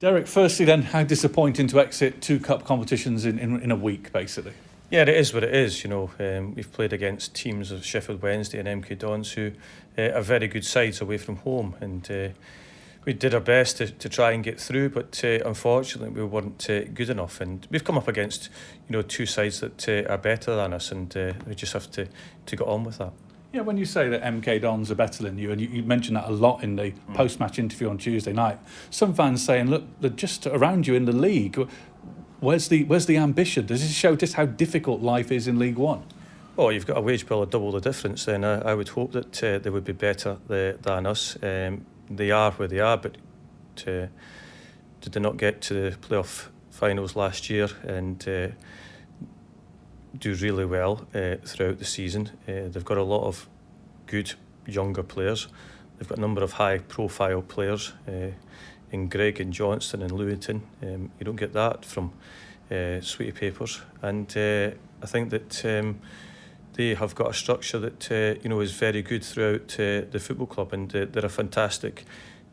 Derek, firstly then, how disappointing to exit two cup competitions in a week, basically? Yeah, it is what it is. We've played against teams of Sheffield Wednesday and MK Dons who are very good sides away from home, and we did our best to try and get through, but unfortunately we weren't good enough. And we've come up against two sides that are better than us, and we just have to get on with that. Yeah, when you say that MK Dons are better than you, and you mentioned that a lot in the post-match interview on Tuesday night, some fans saying, look, they're just around you in the league. Where's the ambition? Does this show just how difficult life is in League One? Well, you've got a wage bill of double the difference, then I would hope that they would be better than us. They are where they are, but did they not get to the playoff finals last year and do really well throughout the season? They've got a lot of good younger players. They've got a number of high-profile players in Greg and Johnston and Lewington. You don't get that from Sweetie Papers, and I think that they have got a structure that is very good throughout the football club, and they're a fantastic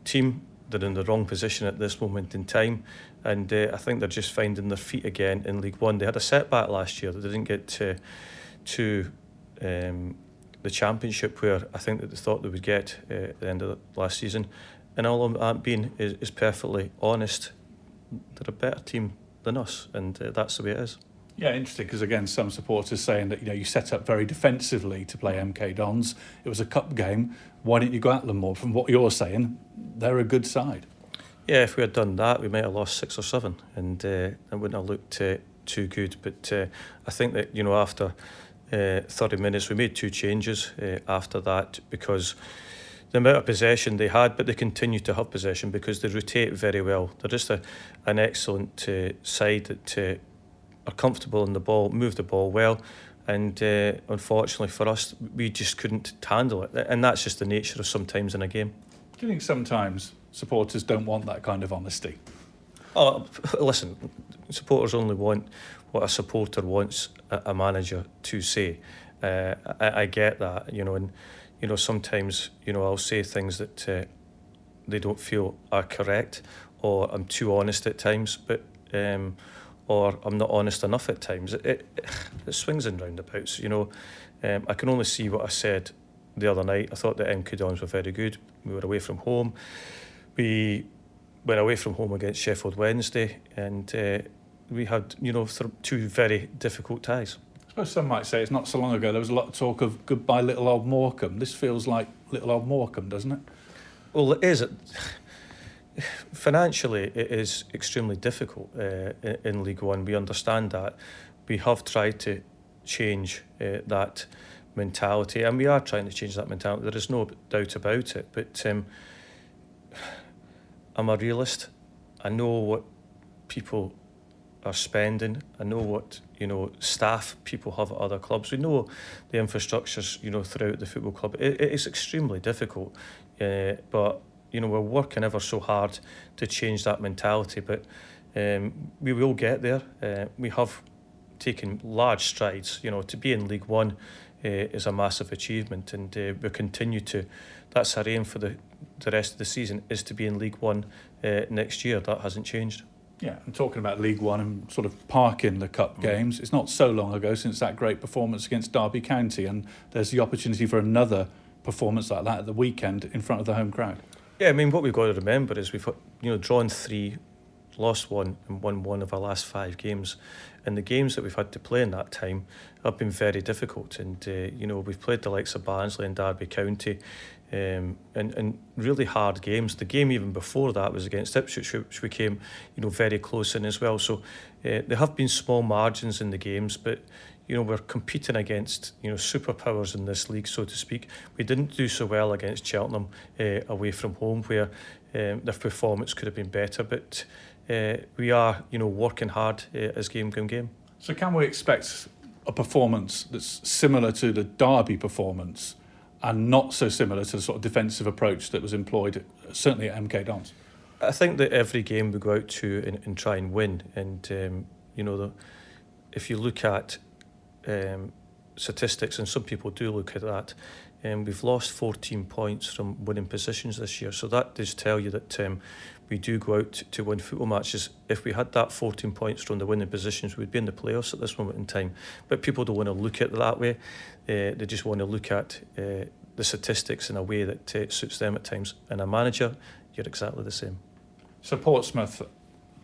team. They're in the wrong position at this moment in time, and I think they're just finding their feet again in League One. They had a setback last year. They didn't get to the Championship, where I think that they thought they would get at the end of last season. And all I'm being is perfectly honest. They're a better team than us, and that's the way it is. Yeah, interesting, because again, some supporters saying that you set up very defensively to play MK Dons. It was a cup game. Why didn't you go at them more? From what you're saying, they're a good side. Yeah, if we had done that, we might have lost 6 or 7, and it wouldn't have looked too good. But I think that after 30 minutes, we made 2 changes after that, because the amount of possession they had, but they continue to have possession because they rotate very well. They're just an excellent side that are comfortable in the ball, move the ball well, and unfortunately for us, we just couldn't handle it, and that's just the nature of sometimes in a game. Do you think sometimes supporters don't want that kind of honesty? Oh, listen, supporters only want what a supporter wants a manager to say. I get that, and sometimes I'll say things that they don't feel are correct, or I'm too honest at times, but or I'm not honest enough at times. It swings and roundabouts. I can only see what I said the other night. I thought that MK Dons were very good. We were away from home. We went away from home against Sheffield Wednesday, and we had 2 very difficult ties. I suppose some might say it's not so long ago there was a lot of talk of goodbye little old Morecambe. This feels like little old Morecambe, doesn't it? Well, it is. Financially, it is extremely difficult in League One. We understand that. We have tried to change that mentality, and we are trying to change that mentality. There is no doubt about it. But I'm a realist. I know what people are spending. I know what staff people have at other clubs. We know the infrastructures throughout the football club. It is extremely difficult, but we're working ever so hard to change that mentality. But we will get there. We have taken large strides. To be in League One is a massive achievement, and we continue to. That's our aim for the rest of the season, is to be in League One next year. That hasn't changed. Yeah, and talking about League One and sort of parking the cup games, it's not so long ago since that great performance against Derby County, and there's the opportunity for another performance like that at the weekend in front of the home crowd. Yeah, I mean, what we've got to remember is we've drawn 3, lost 1 and won 1 of our last 5 games, and the games that we've had to play in that time have been very difficult. And we've played the likes of Barnsley and Derby County, and really hard games. The game even before that was against Ipswich, which we came very close in as well. So there have been small margins in the games, but we're competing against superpowers in this league, so to speak. We didn't do so well against Cheltenham away from home, where their performance could have been better, but we are working hard as game. So can we expect a performance that's similar to the Derby performance and not so similar to the sort of defensive approach that was employed certainly at MK Dons? I think that every game we go out to and try and win, and if you look at statistics, and some people do look at that, we've lost 14 points from winning positions this year, so that does tell you that we do go out to win football matches. If we had that 14 points from the winning positions, we'd be in the playoffs at this moment in time. But people don't want to look at it that way. They just want to look at the statistics in a way that suits them at times. And a manager, you're exactly the same. So Portsmouth,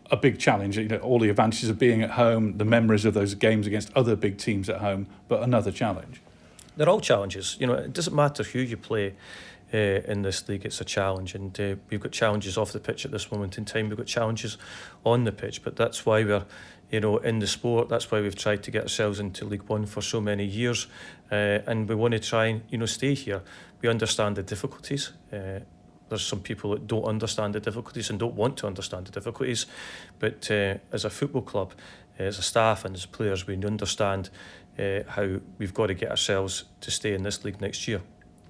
a big challenge. All the advantages of being at home, the memories of those games against other big teams at home, but another challenge. They're all challenges. It doesn't matter who you play in this league, it's a challenge. And we've got challenges off the pitch at this moment in time. We've got challenges on the pitch, but that's why we're in the sport. That's why we've tried to get ourselves into League One for so many years, and we want to try and stay here. We understand the difficulties. There's some people that don't understand the difficulties and don't want to understand the difficulties, but as a football club, as a staff and as players, we understand how we've got to get ourselves to stay in this league next year.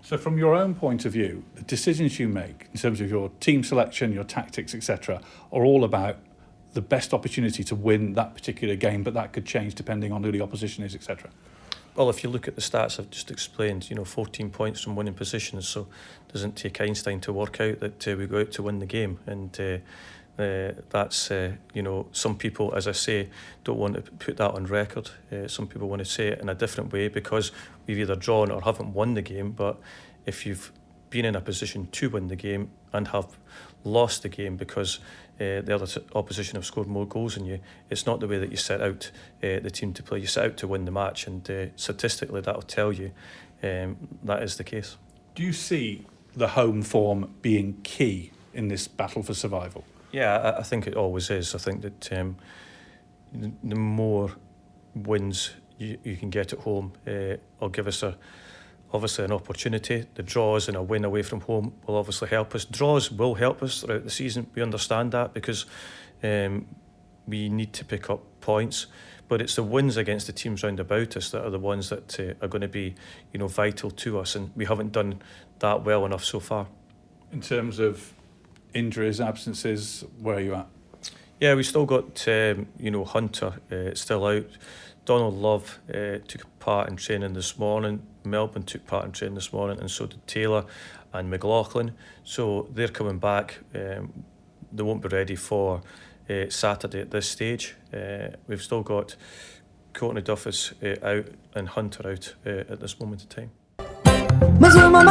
So from your own point of view, the decisions you make in terms of your team selection, your tactics, etc., are all about the best opportunity to win that particular game, but that could change depending on who the opposition is, etc. Well, if you look at the stats I've just explained, 14 points from winning positions, so it doesn't take Einstein to work out that we go out to win the game. And that's, some people, as I say, don't want to put that on record. Some people want to say it in a different way because we've either drawn or haven't won the game. But if you've been in a position to win the game and have lost the game because the other opposition have scored more goals than you, it's not the way that you set out the team to play. You set out to win the match, and statistically that will tell you that is the case. Do you see the home form being key in this battle for survival? Yeah, I think it always is. I think that the more wins you can get at home will give us obviously an opportunity. The draws and a win away from home will obviously help us. Draws will help us throughout the season. We understand that because we need to pick up points. But it's the wins against the teams round about us that are the ones that are going to be, vital to us. And we haven't done that well enough so far. In terms of injuries, absences, where are you at? Yeah, we still got, Hunter still out. Donald Love took part in training this morning. Melbourne took part in training this morning, and so did Taylor and McLaughlin. So they're coming back. They won't be ready for Saturday at this stage. We've still got Courtney Duffus out and Hunter out at this moment in time. Mazuma